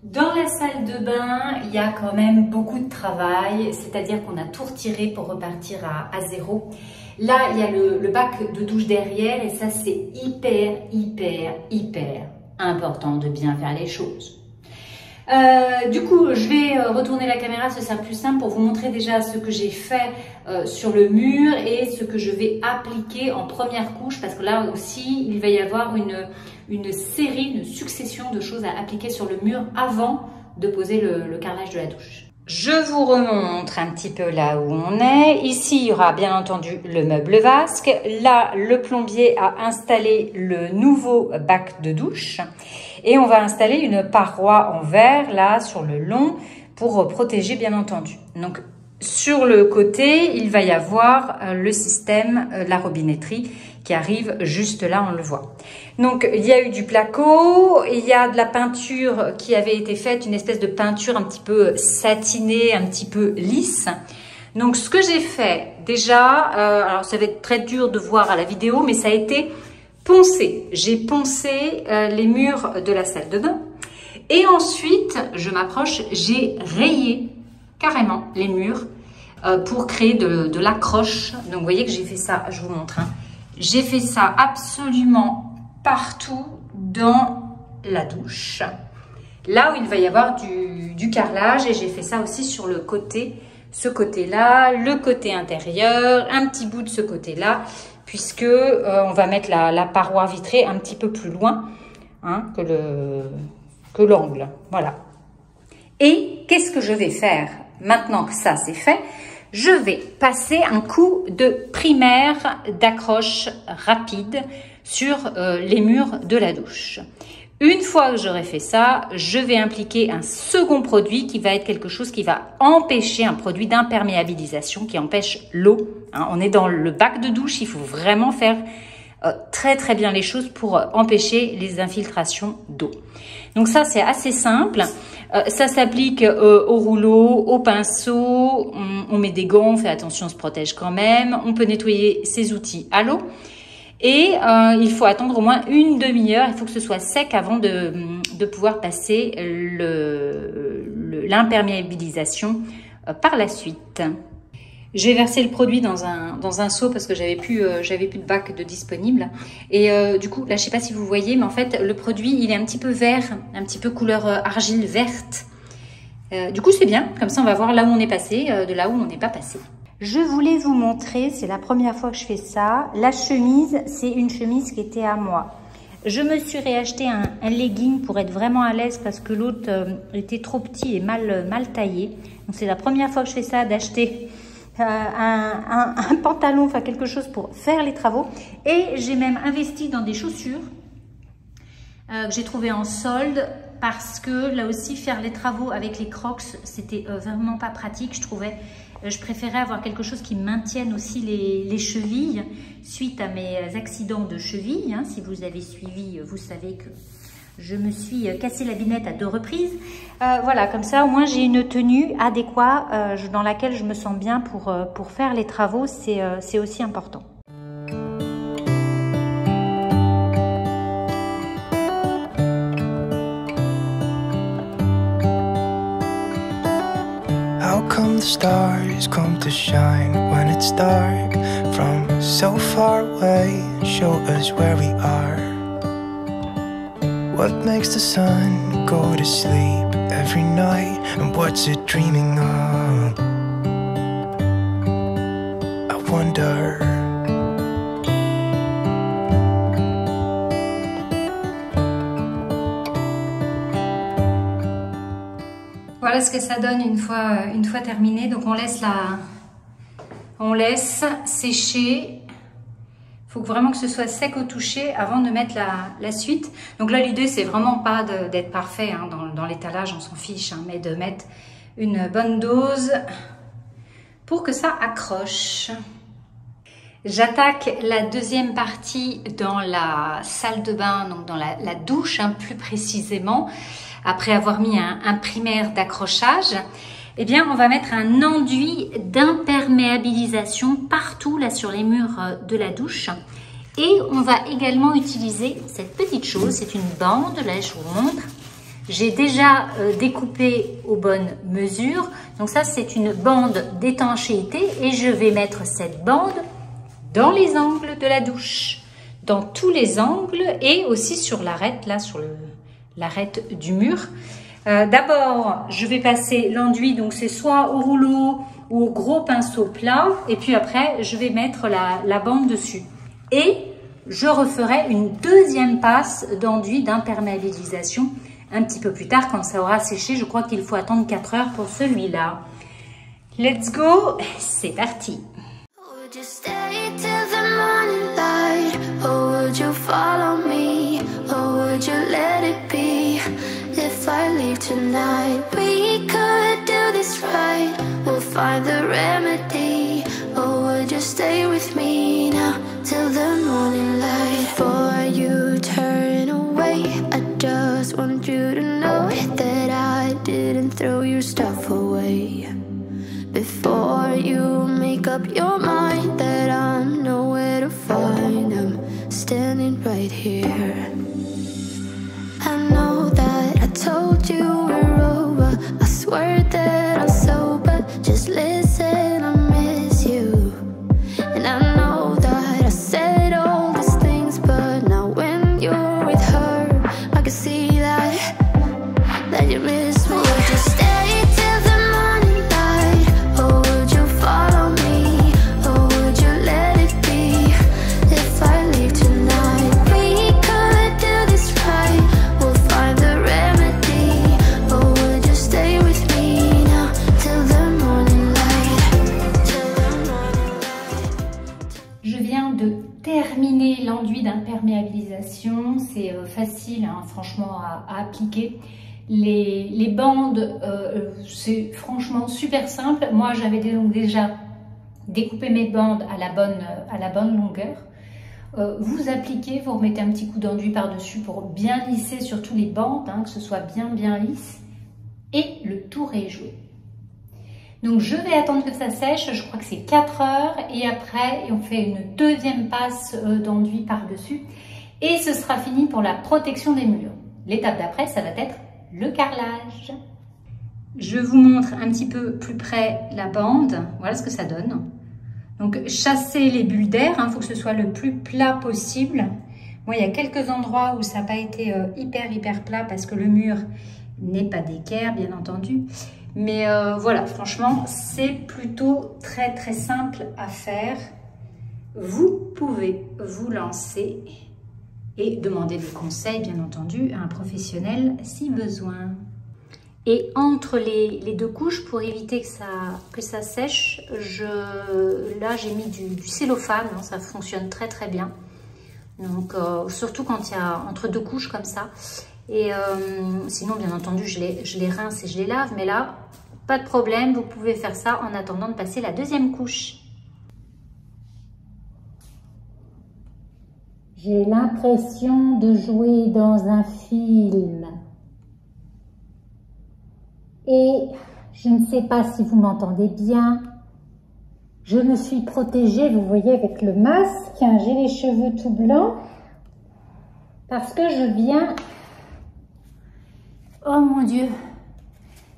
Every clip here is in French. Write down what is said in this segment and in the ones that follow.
Dans la salle de bain, il y a quand même beaucoup de travail, c'est-à-dire qu'on a tout retiré pour repartir à zéro. Là, il y a le bac de douche derrière et ça, c'est hyper important de bien faire les choses. Du coup, je vais retourner la caméra, ce sera plus simple pour vous montrer déjà ce que j'ai fait sur le mur et ce que je vais appliquer en première couche parce que là aussi, il va y avoir une série, une succession de choses à appliquer sur le mur avant de poser le carrelage de la douche. Je vous remontre un petit peu là où on est. Ici, il y aura bien entendu le meuble vasque. Là, le plombier a installé le nouveau bac de douche. Et on va installer une paroi en verre, là, sur le long, pour protéger, bien entendu. Donc, sur le côté, il va y avoir le système, la robinetterie, qui arrive juste là, on le voit. Donc, il y a eu du placo, il y a de la peinture qui avait été faite, une espèce de peinture un petit peu satinée, un petit peu lisse. Donc, ce que j'ai fait, déjà, alors ça va être très dur de voir à la vidéo, mais ça a été poncé. J'ai poncé les murs de la salle de bain. Et ensuite, je m'approche, j'ai rayé carrément les murs pour créer de l'accroche. Donc, vous voyez que j'ai fait ça, je vous montre, hein. J'ai fait ça absolument partout dans la douche. Là où il va y avoir du carrelage et j'ai fait ça aussi sur le côté, ce côté-là, le côté intérieur, un petit bout de ce côté-là, puisque on va mettre la paroi vitrée un petit peu plus loin hein, que l'angle. Voilà. Et qu'est-ce que je vais faire maintenant que ça c'est fait? Je vais passer un coup de primaire d'accroche rapide sur les murs de la douche. Une fois que j'aurai fait ça, je vais impliquer un second produit qui va être quelque chose qui va empêcher, un produit d'imperméabilisation qui empêche l'eau. Hein, on est dans le bac de douche, il faut vraiment faire très bien les choses pour empêcher les infiltrations d'eau. Donc ça, c'est assez simple. Ça s'applique au rouleau, au pinceau. On met des gants, on fait attention, on se protège quand même. On peut nettoyer ses outils à l'eau. Et il faut attendre au moins une demi-heure. Il faut que ce soit sec avant de pouvoir passer l'imperméabilisation par la suite. J'ai versé le produit dans un seau parce que j'avais plus de bac de disponible. Et du coup, là, je sais pas si vous voyez, mais en fait, le produit, il est un petit peu vert, un petit peu couleur argile verte. Du coup, c'est bien. Comme ça, on va voir là où on est passé, de là où on n'est pas passé. Je voulais vous montrer, c'est la première fois que je fais ça. La chemise, c'est une chemise qui était à moi. Je me suis réacheté un legging pour être vraiment à l'aise parce que l'autre était trop petit et mal taillé. Donc, c'est la première fois que je fais ça, d'acheter un pantalon, enfin quelque chose pour faire les travaux. Et j'ai même investi dans des chaussures que j'ai trouvées en solde parce que là aussi faire les travaux avec les Crocs c'était vraiment pas pratique, je trouvais. Je préférais avoir quelque chose qui maintienne aussi les chevilles suite à mes accidents de cheville. Hein. Si vous avez suivi, vous savez que je me suis cassé la binette à 2 reprises. Voilà, comme ça, au moins, j'ai une tenue adéquate dans laquelle je me sens bien pour faire les travaux. C'est aussi important. How come the stars come to shine when it's dark from so far away? Show us where we are. What makes the sun go to sleep every night? And what's it dreaming of? I wonder. Voilà ce que ça donne une fois terminé. Donc on laisse sécher. Il faut vraiment que ce soit sec au toucher avant de mettre la suite. Donc là, l'idée, c'est vraiment pas d'être parfait hein, dans l'étalage, on s'en fiche, hein, mais de mettre une bonne dose pour que ça accroche. J'attaque la deuxième partie dans la salle de bain, donc dans la douche, hein, plus précisément. Après avoir mis un primaire d'accrochage, eh bien, on va mettre un enduit d'imperméabilisation partout là sur les murs de la douche. Et on va également utiliser cette petite chose, c'est une bande, là je vous montre. J'ai déjà découpé aux bonnes mesures. Donc ça, c'est une bande d'étanchéité et je vais mettre cette bande dans les angles de la douche. Dans tous les angles et aussi sur l'arête, là, sur l'arête du mur. D'abord, je vais passer l'enduit, donc c'est soit au rouleau ou au gros pinceau plat. Et puis après, je vais mettre la bande dessus. Et je referai une deuxième passe d'enduit d'imperméabilisation un petit peu plus tard quand ça aura séché. Je crois qu'il faut attendre 4 heures pour celui-là. Let's go, c'est parti. Would you stay till the morning light? Or would you follow me? Or would you let it be? If I leave tonight, we could do this right. We'll find the remedy. Or would you stay with me now till the morning light? Before you turn away, I just want you to know that I didn't throw your stuff away. Before you make up your mind that I'm nowhere to find, I'm standing right here. I know that I told you we're over. I swear that I'm sober. Just listen, I miss you. And I know that I said all these things, but now when you're with her, I can see that you miss me. Would you stay till the morning light? Or would you follow me? Or would you let it be? If I leave tonight, we could do this right. We'll find the remedy. Or would you stay with me now till the morning light? Till the morning light. Je viens de terminer l'enduit d'imperméabilisation. C'est facile, hein, franchement, à appliquer. Les bandes, c'est franchement super simple. Moi, j'avais donc déjà découpé mes bandes à la bonne longueur. Vous appliquez, vous remettez un petit coup d'enduit par-dessus pour bien lisser surtout les bandes, hein, que ce soit bien lisse. Et le tour est joué. Donc, je vais attendre que ça sèche. Je crois que c'est 4 heures. Et après, on fait une deuxième passe d'enduit par-dessus. Et ce sera fini pour la protection des murs. L'étape d'après, ça va être le carrelage. Je vous montre un petit peu plus près la bande. Voilà ce que ça donne. Donc, chassez les bulles d'air. Il faut que ce soit le plus plat possible. Moi, il y a quelques endroits où ça n'a pas été hyper plat parce que le mur n'est pas d'équerre, bien entendu. Mais voilà, franchement, c'est plutôt très simple à faire. Vous pouvez vous lancer et demander des conseils, bien entendu, à un professionnel si besoin. Et entre les deux couches, pour éviter que ça sèche, là j'ai mis du cellophane, hein, ça fonctionne très bien. Donc surtout quand il y a entre deux couches comme ça. Et sinon, bien entendu, je les rince et je les lave, mais là, pas de problème, vous pouvez faire ça en attendant de passer la deuxième couche. J'ai l'impression de jouer dans un film. Et je ne sais pas si vous m'entendez bien. Je me suis protégée, vous voyez, avec le masque. J'ai les cheveux tout blancs. Parce que je viens, oh mon Dieu,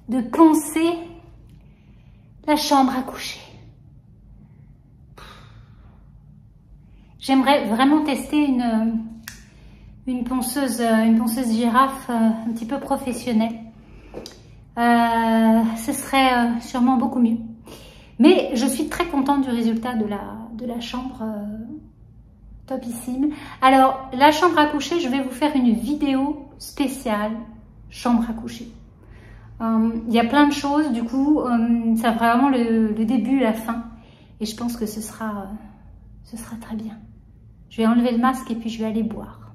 de poncer la chambre à coucher. J'aimerais vraiment tester une ponceuse girafe un petit peu professionnelle. Ce serait sûrement beaucoup mieux. Mais je suis très contente du résultat de la chambre, topissime. Alors, la chambre à coucher, je vais vous faire une vidéo spéciale chambre à coucher. Il y a plein de choses, du coup, ça fera vraiment le début et la fin. Et je pense que ce sera très bien. Je vais enlever le masque et puis je vais aller boire.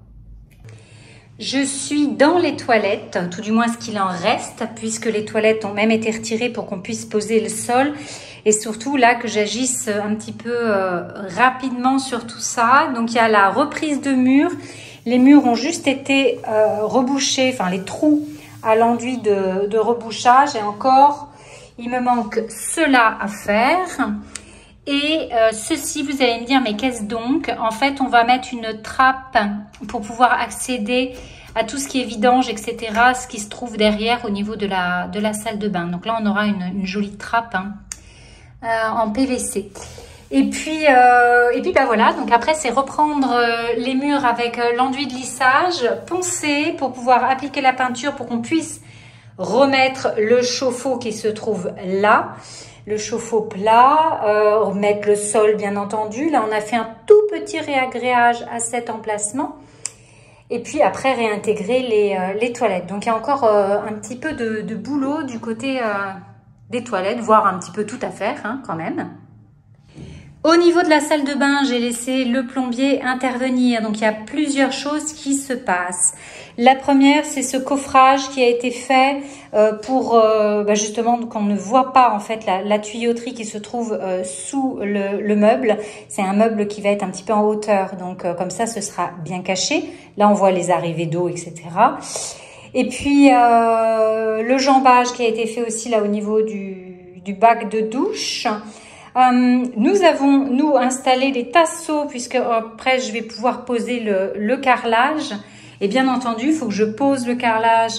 Je suis dans les toilettes, tout du moins ce qu'il en reste, puisque les toilettes ont même été retirées pour qu'on puisse poser le sol. Et surtout là que j'agisse un petit peu rapidement sur tout ça. Donc il y a la reprise de mur. Les murs ont juste été rebouchés, enfin les trous à l'enduit de rebouchage. Et encore, il me manque cela à faire. Et ceci, vous allez me dire, mais qu'est-ce donc? En fait, on va mettre une trappe pour pouvoir accéder à tout ce qui est vidange, etc., ce qui se trouve derrière au niveau de la salle de bain. Donc là, on aura une jolie trappe hein, en PVC. Et puis bah voilà, donc après c'est reprendre les murs avec l'enduit de lissage, poncer pour pouvoir appliquer la peinture pour qu'on puisse remettre le chauffe-eau qui se trouve là, le chauffe-eau plat, remettre le sol bien entendu. Là on a fait un tout petit réagréage à cet emplacement et puis après réintégrer les toilettes. Donc il y a encore un petit peu de boulot du côté des toilettes, voire un petit peu tout à faire hein, quand même. Au niveau de la salle de bain, j'ai laissé le plombier intervenir. Donc, il y a plusieurs choses qui se passent. La première, c'est ce coffrage qui a été fait pour justement qu'on ne voit pas en fait la tuyauterie qui se trouve sous le meuble. C'est un meuble qui va être un petit peu en hauteur. Donc, comme ça, ce sera bien caché. Là, on voit les arrivées d'eau, etc. Et puis, le jambage qui a été fait aussi là au niveau du bac de douche. Nous avons, nous, installé des tasseaux puisque après, je vais pouvoir poser le carrelage. Et bien entendu, il faut que je pose le carrelage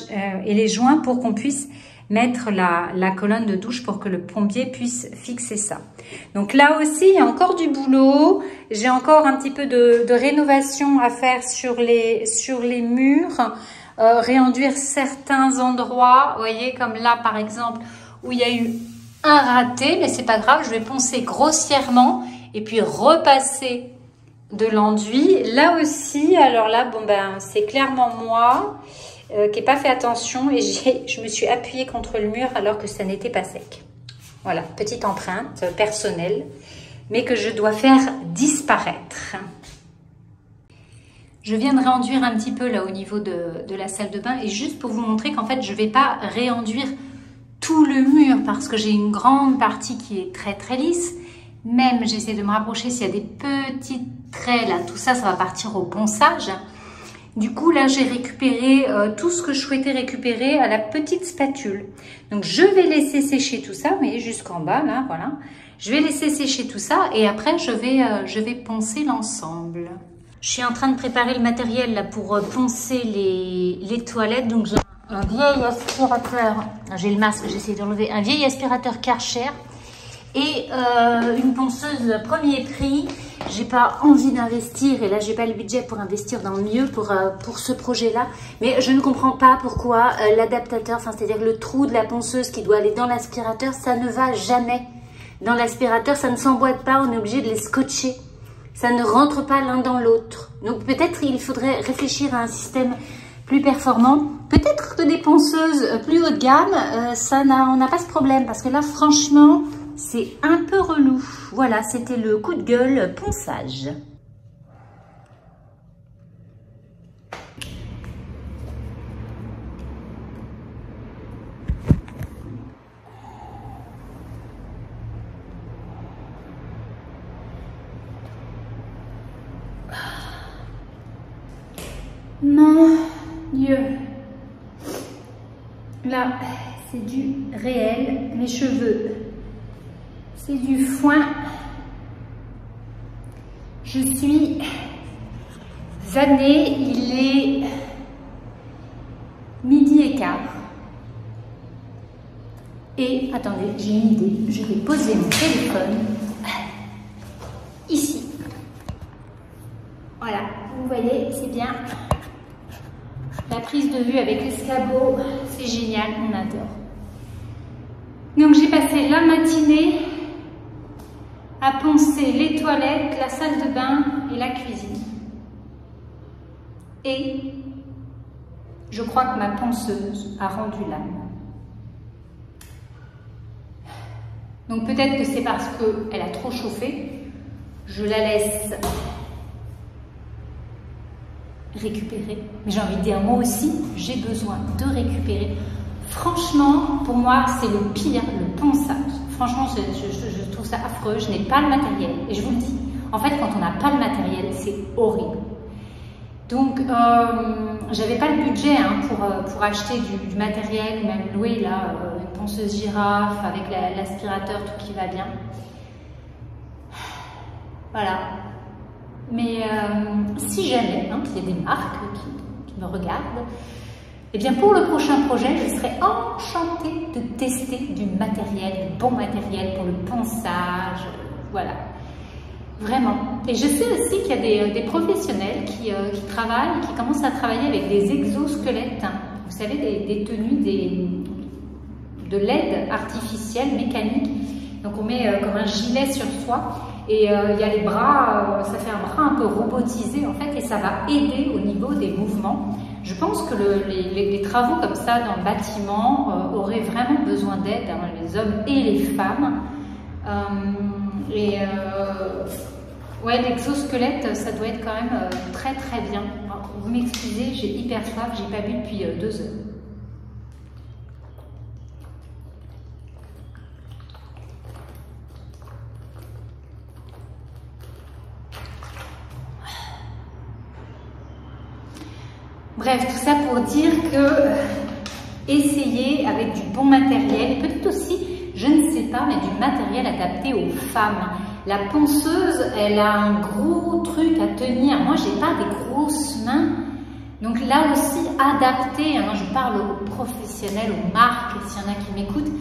et les joints pour qu'on puisse mettre la colonne de douche pour que le plombier puisse fixer ça. Donc là aussi, il y a encore du boulot. J'ai encore un petit peu de rénovation à faire sur les murs. Réenduire certains endroits. Vous voyez, comme là, par exemple, où il y a eu un raté, mais c'est pas grave, je vais poncer grossièrement et puis repasser de l'enduit. Là aussi, alors là, bon ben, c'est clairement moi qui n'ai pas fait attention et je me suis appuyée contre le mur alors que ça n'était pas sec. Voilà, petite empreinte personnelle, mais que je dois faire disparaître. Je viens de réenduire un petit peu là au niveau de la salle de bain et juste pour vous montrer qu'en fait, je ne vais pas réenduire tout le mur parce que j'ai une grande partie qui est très très lisse. Même j'essaie de me rapprocher s'il y a des petits traits là, tout ça, ça va partir au ponçage. Du coup là j'ai récupéré tout ce que je souhaitais récupérer à la petite spatule. Donc je vais laisser sécher tout ça, vous voyez jusqu'en bas là, voilà. Je vais laisser sécher tout ça et après je vais poncer l'ensemble. Je suis en train de préparer le matériel là pour poncer les toilettes, donc j'ai un vieil aspirateur, j'ai le masque, j'essaie d'enlever, un vieil aspirateur Karcher et une ponceuse premier prix. J'ai pas envie d'investir et là j'ai pas le budget pour investir dans le mieux pour ce projet-là. Mais je ne comprends pas pourquoi l'adaptateur, enfin c'est-à-dire le trou de la ponceuse qui doit aller dans l'aspirateur, ça ne va jamais dans l'aspirateur, ça ne s'emboîte pas, on est obligé de les scotcher. Ça ne rentre pas l'un dans l'autre. Donc peut-être il faudrait réfléchir à un système plus performant. Peut-être que des ponceuses plus haut de gamme, on n'a pas ce problème. Parce que là, franchement, c'est un peu relou. Voilà, c'était le coup de gueule ponçage. Mon Dieu, là c'est du réel, mes cheveux c'est du foin, je suis vannée, il est midi et quart et attendez, j'ai une idée, je vais poser mon téléphone ici, voilà, vous voyez, c'est bien. La prise de vue avec l'escabeau, c'est génial, on adore. Donc j'ai passé la matinée à poncer les toilettes, la salle de bain et la cuisine. Et je crois que ma ponceuse a rendu l'âme. Donc peut-être que c'est parce qu'elle a trop chauffé, je la laisse récupérer. Mais j'ai envie de dire, moi aussi, j'ai besoin de récupérer. Franchement, pour moi, c'est le pire, le ponçage. Franchement, je trouve ça affreux. Je n'ai pas le matériel. Et je vous le dis, en fait, quand on n'a pas le matériel, c'est horrible. Donc, j'avais pas le budget hein, pour acheter du matériel, même louer là, une ponceuse girafe avec l'aspirateur, tout qui va bien. Voilà. Mais si jamais, hein, il y a des marques me regardent. Eh bien, pour le prochain projet, je serais enchantée de tester du matériel, du bon matériel pour le ponçage, voilà. Vraiment. Et je sais aussi qu'il y a des professionnels qui travaillent, qui commencent à travailler avec des exosquelettes. Vous savez, des tenues, de LED artificielles, mécaniques. Donc on met comme un gilet sur soi et il y a les bras, ça fait un bras un peu robotisé en fait et ça va aider au niveau des mouvements. Je pense que les travaux comme ça dans le bâtiment auraient vraiment besoin d'aide, hein, les hommes et les femmes. Ouais, l'exosquelette, ça doit être quand même très très bien. Alors, vous m'excusez, j'ai hyper soif, j'ai pas bu depuis 2 heures. Bref, tout ça pour dire que essayez avec du bon matériel et peut-être aussi, je ne sais pas, mais du matériel adapté aux femmes. La ponceuse, elle a un gros truc à tenir. Moi, j'ai pas des grosses mains. Donc là aussi, adapter, hein, je parle aux professionnels, aux marques, s'il y en a qui m'écoutent,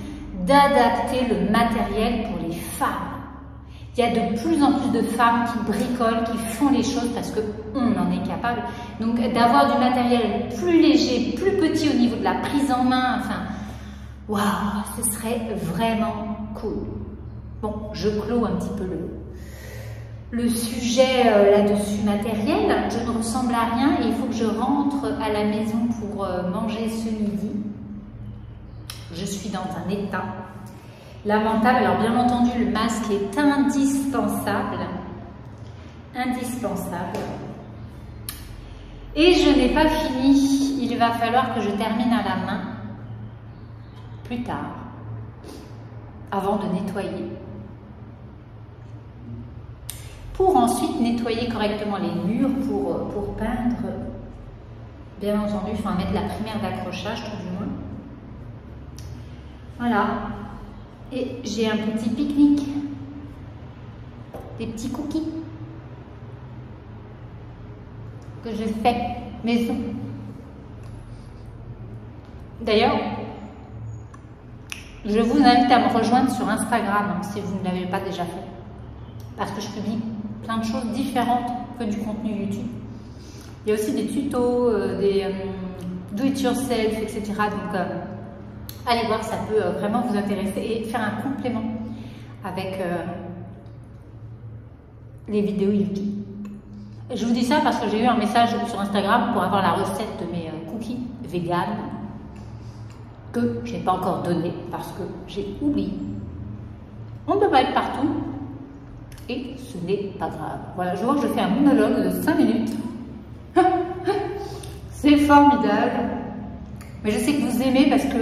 d'adapter le matériel pour les femmes. Il y a de plus en plus de femmes qui bricolent, qui font les choses parce qu'on en est capable. Donc d'avoir du matériel plus léger, plus petit au niveau de la prise en main, enfin, waouh, ce serait vraiment cool. Bon, je clôt un petit peu le sujet là-dessus matériel. Je ne ressemble à rien et il faut que je rentre à la maison pour manger ce midi. Je suis dans un état lamentable. Alors bien entendu, le masque est indispensable. Indispensable. Et je n'ai pas fini. Il va falloir que je termine à la main plus tard, avant de nettoyer. Pour ensuite nettoyer correctement les murs pour peindre. Bien entendu, il faut en mettre la primaire d'accrochage tout du moins. Voilà. Et j'ai un petit pique-nique. Des petits cookies que je fais maison. D'ailleurs, je vous invite à me rejoindre sur Instagram si vous ne l'avez pas déjà fait. Parce que je publie plein de choses différentes que du contenu YouTube. Il y a aussi des tutos, des do it yourself, etc. Donc allez voir, ça peut vraiment vous intéresser et faire un complément avec les vidéos YouTube. Et je vous dis ça parce que j'ai eu un message sur Instagram pour avoir la recette de mes cookies vegan que je n'ai pas encore donné parce que j'ai oublié. On ne peut pas être partout. Et ce n'est pas grave. Voilà, je vois que je fais un monologue de 5 minutes. C'est formidable. Mais je sais que vous aimez parce que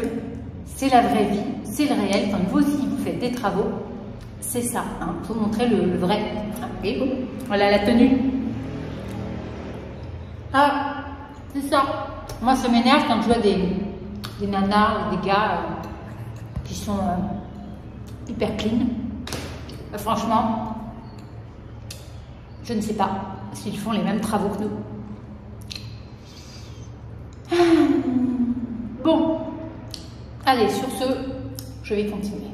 c'est la vraie vie, c'est le réel. Quand vous aussi vous faites des travaux, c'est ça. Hein, pour montrer le vrai. Et bon, voilà la tenue. Ah, c'est ça. Moi, ça m'énerve quand je vois des nanas ou des gars qui sont hyper clean. Franchement, je ne sais pas s'ils font les mêmes travaux que nous. Bon, allez, sur ce, je vais continuer.